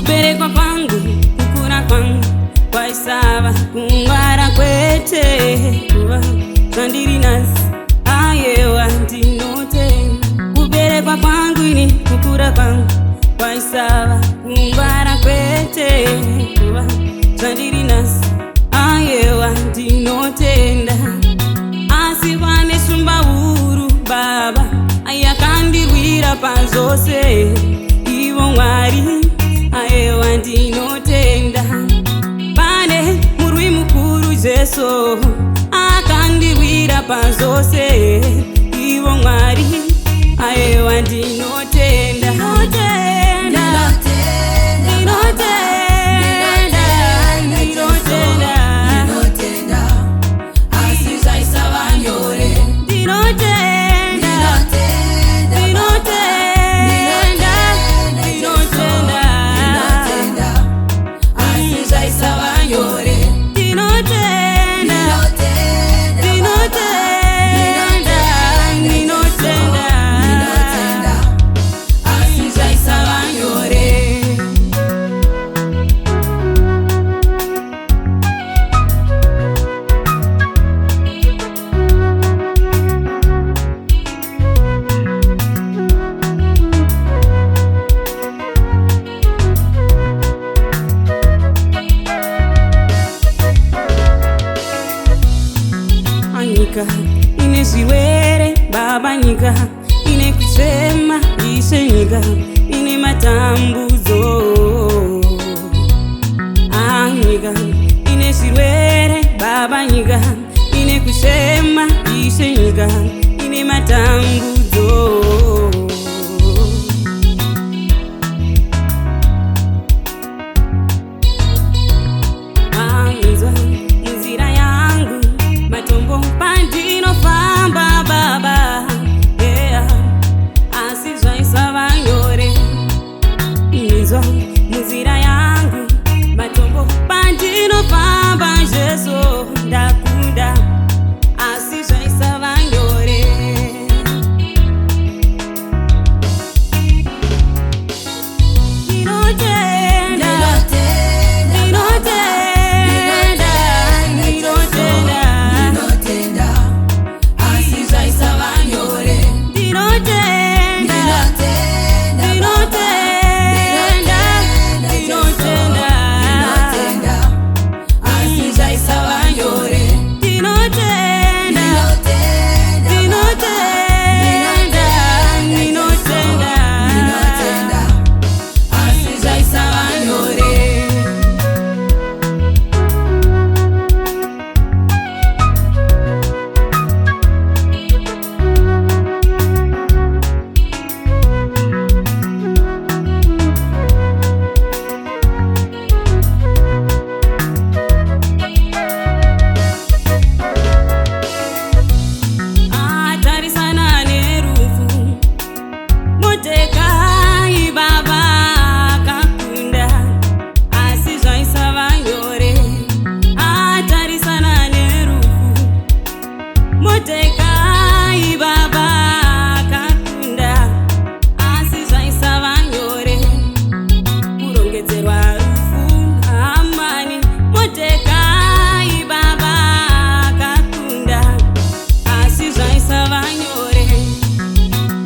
Kuberekwa kwangu, kukura kwangu kwaisava kungwara kwete kuva zvandiri nhasi ayewa ndinotenda. Kuberekwa kwangu ini kukura kwangu kwaisava kungwara kwete kuva zvandiri nhasi ayewa ndinotenda. Asi pane shumba huru baba ayakandirwira pazvose, ivo Mwari ayewa ndinotenda. Pane murwi mukuru Jesu akandirwira pazvose, ivo Mwari ayewa ndinotenda. Nyika ine zviwere baba, nyika ine kuchema Ishe, nyika ine matambudzo. Nyika ine zviwere baba, nyika ine kuchema Ishe, nyika ine matambudzo. Nzira yangu matombo pandinofamba baba, yeah. Asi zvaisava nyore. Inzwa munzira yangu matombo pandinofamba Jesu ndakunda, asi zvaisava nyore.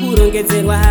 Kurongerwa